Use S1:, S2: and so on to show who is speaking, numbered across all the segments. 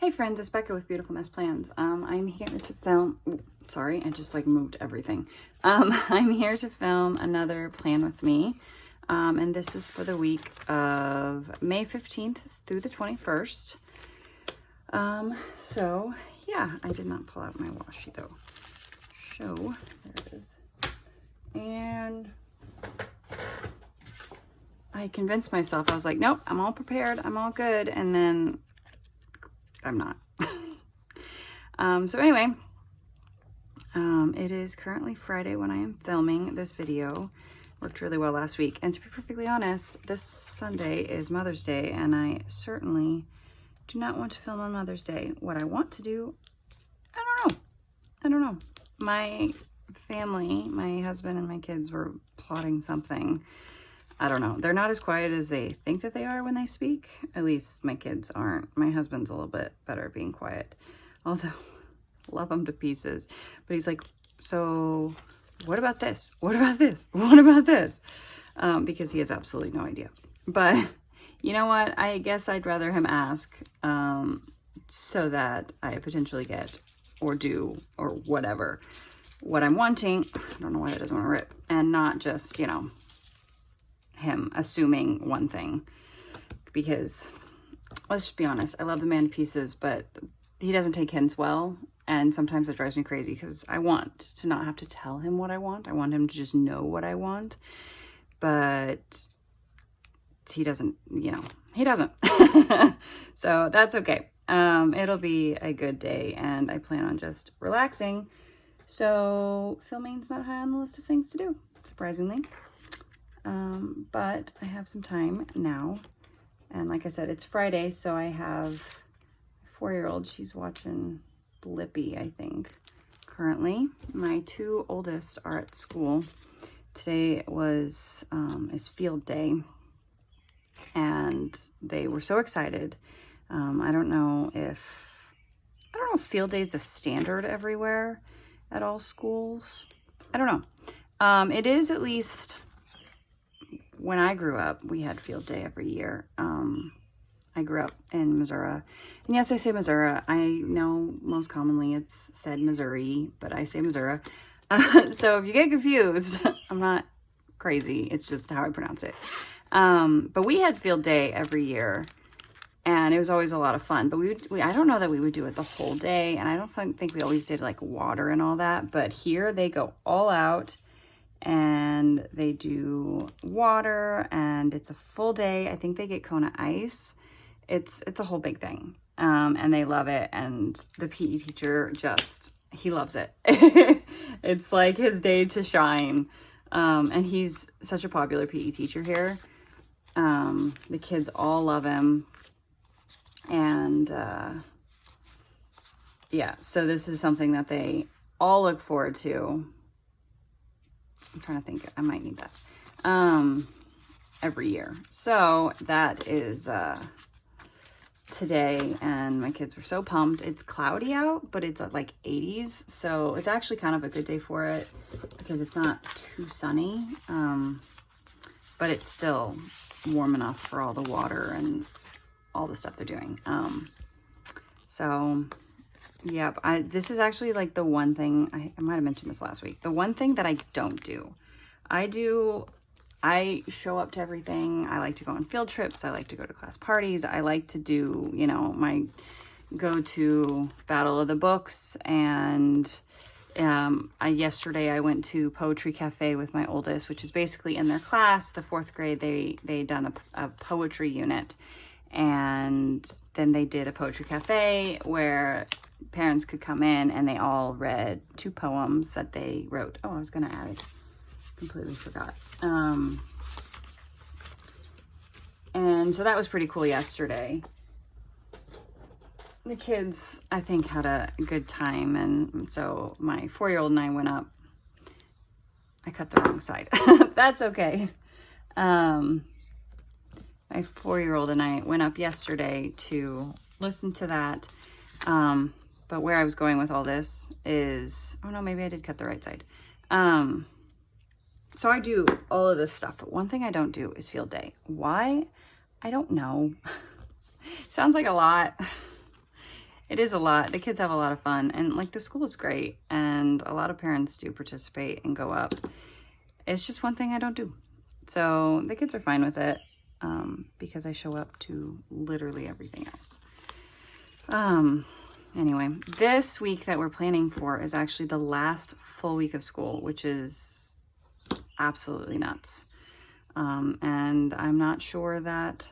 S1: Hey friends, it's Becca with Beautiful Mess Plans. I'm here to film, sorry, I just like moved everything. I'm here to film another plan with me. And this is for the week of May 15th through the 21st. So yeah, I did not pull out my washi though. There it is. And I convinced myself, I was like, nope, I'm all prepared, I'm all good. And then I'm not. So anyway, it is currently Friday when I am filming this video. Worked really well last week. And to be perfectly honest, this Sunday is Mother's Day, and I certainly do not want to film on Mother's Day. What I want to do, I don't know. My family, my husband and my kids were plotting something. I don't know. They're not as quiet as they think that they are when they speak. At least my kids aren't. My husband's a little bit better at being quiet. Although, love him to pieces. But he's like, so what about this? What about this? What about this? Because he has absolutely no idea. But you know what? I guess I'd rather him ask so that I potentially get or do or whatever what I'm wanting. I don't know why that doesn't want to rip. And not just, you know, him assuming one thing, because let's just be honest, I love the man to pieces, but he doesn't take hints well, and sometimes it drives me crazy because I want to not have to tell him what I want. I want him to just know what I want, but he doesn't, you know, he doesn't. So that's okay. It'll be a good day, and I plan on just relaxing, so filming's not high on the list of things to do, surprisingly. But I have some time now, and like I said, it's Friday, so I have a 4-year-old. She's watching Blippi, I think, currently. My two oldest are at school. Today was is field day, and they were so excited. I don't know if field day is a standard everywhere at all schools. I don't know. It is, at least when I grew up, we had field day every year. I grew up in Missouri. And yes, I say Missouri. I know most commonly it's said Missouri, but I say Missouri. So if you get confused, I'm not crazy. It's just how I pronounce it. But we had field day every year, and it was always a lot of fun. But I don't know that we would do it the whole day, and I don't think we always did like water and all that. But here they go all out, and they do water, and it's a full day. I think they get Kona ice. It's a whole big thing. And they love it. And the PE teacher he loves it. It's like his day to shine. And he's such a popular PE teacher here. The kids all love him. And, yeah, so this is something that they all look forward to. I'm trying to think, I might need that, every year. So that is, today, and my kids were so pumped. It's cloudy out, but it's at like 80s. So it's actually kind of a good day for it because it's not too sunny. But it's still warm enough for all the water and all the stuff they're doing. So yep, this is actually like the one thing, I might have mentioned this last week. The one thing that I don't do. I show up to everything. I like to go on field trips. I like to go to class parties. I like to do, you know, my go-to battle of the books. And yesterday I went to Poetry Cafe with my oldest, which is basically in their class, the 4th grade, they done a poetry unit. And then they did a Poetry Cafe where parents could come in, and they all read 2 poems that they wrote. Oh, I was going to add it. Completely forgot. And so that was pretty cool yesterday. The kids, I think, had a good time, and so my 4-year-old and I went up. I cut the wrong side. That's okay. My 4-year-old and I went up yesterday to listen to that. But where I was going with all this is, oh no, maybe I did cut the right side. So I do all of this stuff, but one thing I don't do is field day. Why? I don't know. Sounds like a lot. it is a lot. The kids have a lot of fun, and like the school is great, and a lot of parents do participate and go up. It's just one thing I don't do. So the kids are fine with it because I show up to literally everything else. Anyway, this week that we're planning for is actually the last full week of school, which is absolutely nuts. And I'm not sure that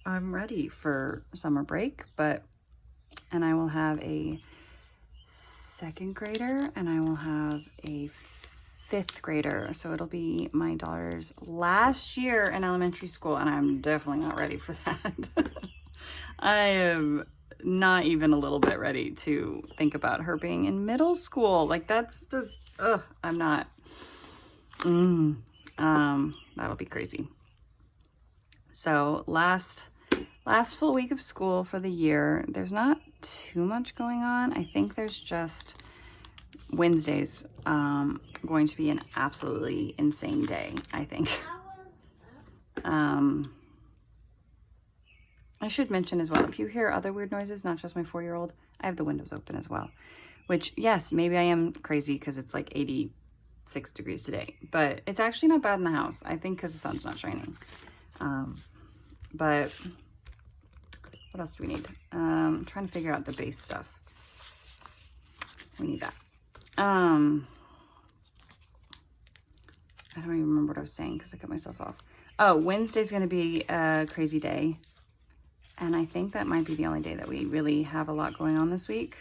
S1: I'm ready for summer break, and I will have a 2nd grader and I will have a 5th grader. So it'll be my daughter's last year in elementary school, and I'm definitely not ready for that. I am not even a little bit ready to think about her being in middle school. Like that's just, I'm not. That'll be crazy. So last full week of school for the year. There's not too much going on. I think there's just Wednesday's going to be an absolutely insane day, I think. I should mention as well, if you hear other weird noises, not just my 4-year-old, I have the windows open as well. Which, yes, maybe I am crazy because it's like 86 degrees today. But it's actually not bad in the house, I think, because the sun's not shining. But what else do we need? I'm trying to figure out the base stuff. We need that. I don't even remember what I was saying because I cut myself off. Oh, Wednesday's going to be a crazy day. And I think that might be the only day that we really have a lot going on this week.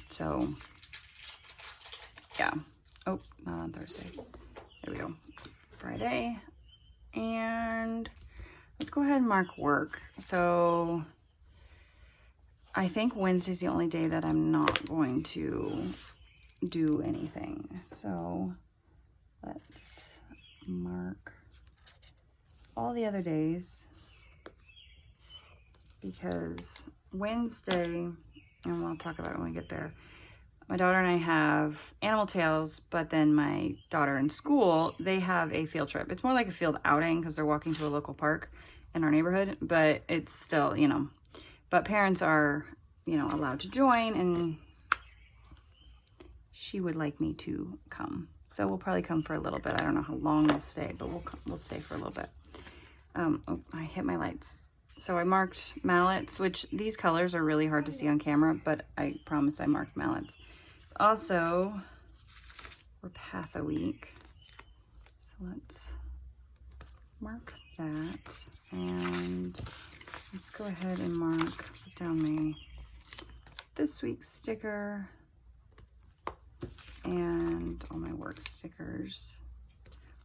S1: So, yeah. Oh, not on Thursday. There we go. Friday. And let's go ahead and mark work. So, I think Wednesday's the only day that I'm not going to do anything. So, let's mark all the other days. Because Wednesday, and we'll talk about it when we get there, my daughter and I have Animal Tales, but then my daughter in school, they have a field trip. It's more like a field outing because they're walking to a local park in our neighborhood, but it's still, but parents are, allowed to join, and she would like me to come. So we'll probably come for a little bit. I don't know how long we'll stay, but we'll stay for a little bit. Oh, I hit my lights. So I marked mallets, which these colors are really hard to see on camera, but I promise I marked mallets. It's also Rapatha week. So let's mark that. And let's go ahead and put down this week's sticker and all my work stickers.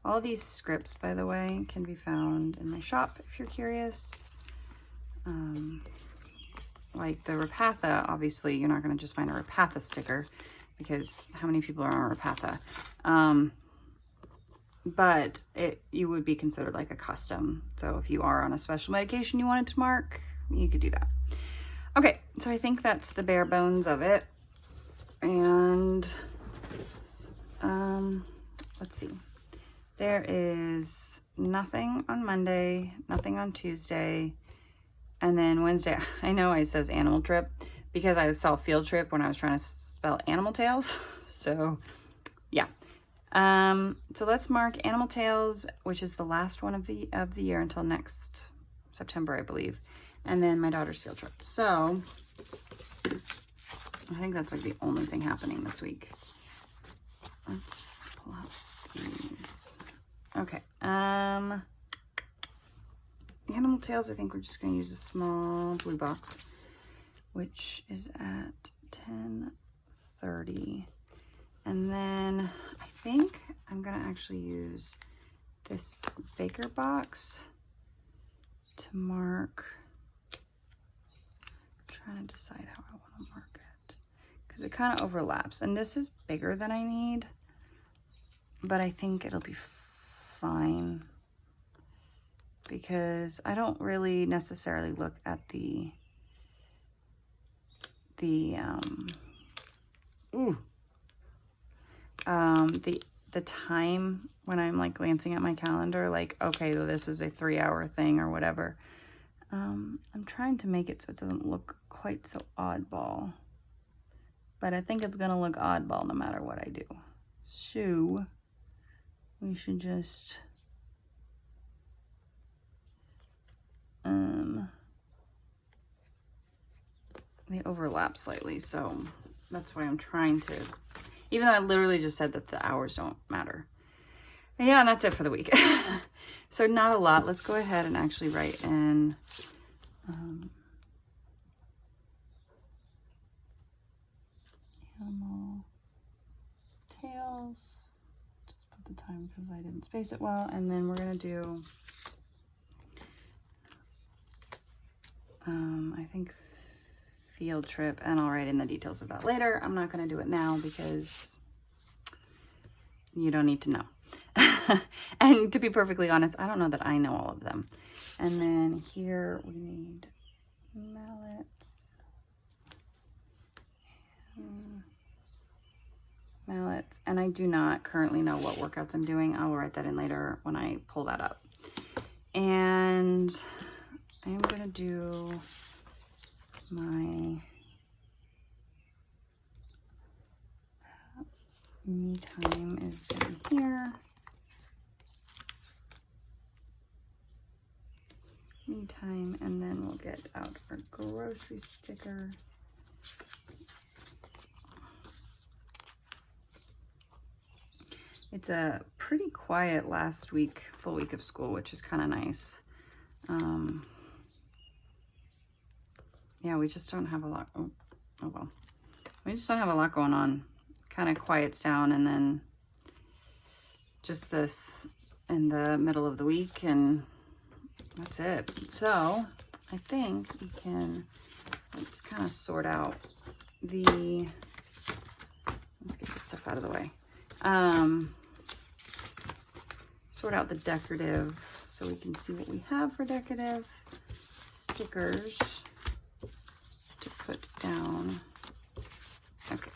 S1: All these scripts, by the way, can be found in my shop if you're curious. Like the Rapatha, obviously you're not going to just find a Rapatha sticker because how many people are on Rapatha? But you would be considered like a custom. So if you are on a special medication you wanted to mark, you could do that. Okay, so I think that's the bare bones of it. And let's see. There is nothing on Monday, nothing on Tuesday. And then Wednesday, I know it says animal trip because I saw field trip when I was trying to spell Animal Tales. So, yeah. So let's mark Animal Tales, which is the last one of the year until next September, I believe. And then my daughter's field trip. So, I think that's like the only thing happening this week. Let's pull out these. Okay. Animal Tales, I think we're just going to use a small blue box, which is at 10:30. And then I think I'm going to actually use this Baker box to mark. I'm trying to decide how I want to mark it because it kind of overlaps. And this is bigger than I need, but I think it'll be fine. Because I don't really necessarily look at the time when I'm like glancing at my calendar, like, okay, well, this is a 3-hour thing or whatever. I'm trying to make it so it doesn't look quite so oddball, but I think it's gonna look oddball no matter what I do. So we should just they overlap slightly, so that's why I'm trying to, even though I literally just said that the hours don't matter. Yeah, and that's it for the week. So not a lot. Let's go ahead and actually write in animal tails. Just put the time because I didn't space it well. And then we're going to do, I think, field trip. And I'll write in the details of that later. I'm not going to do it now because you don't need to know. And to be perfectly honest, I don't know that I know all of them. And then here we need mallets. Mallets. And I do not currently know what workouts I'm doing. I'll write that in later when I pull that up. And I'm going to do my me time is in here. Me time, and then we'll get out our grocery sticker. It's a pretty quiet last week, full week of school, which is kind of nice. Yeah, we just don't have a lot. Oh well. We just don't have a lot going on. Kind of quiets down, and then just this in the middle of the week, and that's it. So I think we can, let's kind of sort out the, let's get this stuff out of the way. Sort out the decorative so we can see what we have for decorative stickers to put down. Okay,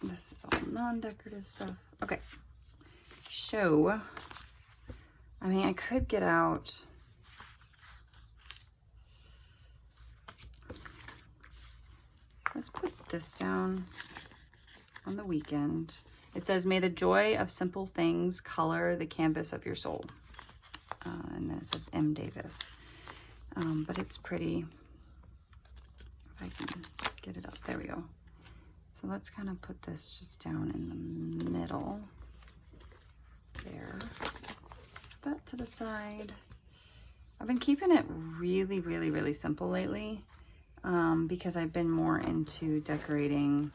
S1: this is all non-decorative stuff. Okay, so, I mean, I could get out, let's put this down on the weekend. It says, may the joy of simple things color the canvas of your soul. And then it says M. Davis. But it's pretty. If I can get it up. There we go. So let's kind of put this just down in the middle. There. That to the side. I've been keeping it really, really, really simple lately. Because I've been more into decorating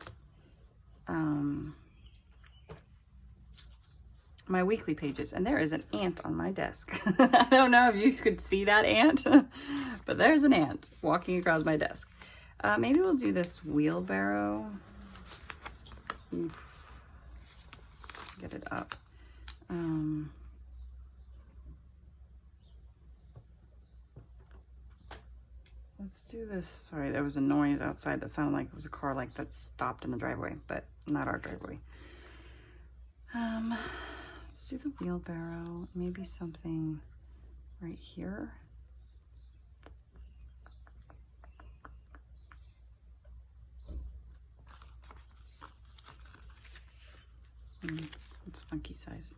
S1: my weekly pages, and there is an ant on my desk. I don't know if you could see that ant, but there's an ant walking across my desk. Maybe we'll do this wheelbarrow. Oof. Get it up. Let's do this. Sorry, there was a noise outside that sounded like it was a car like that stopped in the driveway, but not our driveway. Let's do the wheelbarrow. Maybe something right here. It's funky size.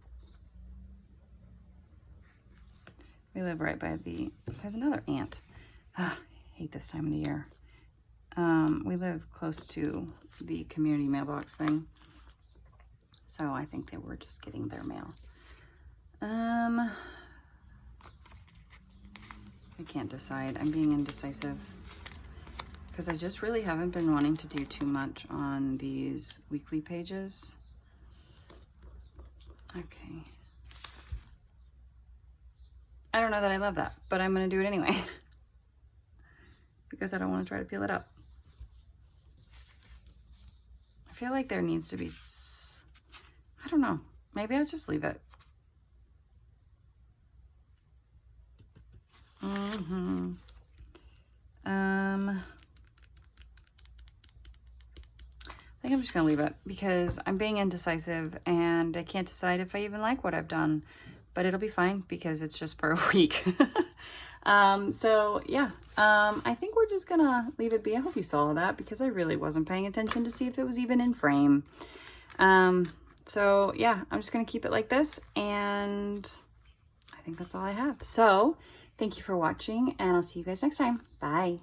S1: We live right by the, there's another ant. I hate this time of the year. We live close to the community mailbox thing. So I think they were just getting their mail. I can't decide. I'm being indecisive because I just really haven't been wanting to do too much on these weekly pages. Okay. I don't know that I love that, but I'm going to do it anyway because I don't want to try to peel it up. I feel like there needs to be, I don't know, maybe I'll just leave it. I think I'm just gonna leave it because I'm being indecisive and I can't decide if I even like what I've done, but it'll be fine because it's just for a week. So yeah, I think we're just gonna leave it be. I hope you saw that because I really wasn't paying attention to see if it was even in frame. So yeah, I'm just gonna keep it like this, and I think that's all I have. So thank you for watching, and I'll see you guys next time. Bye.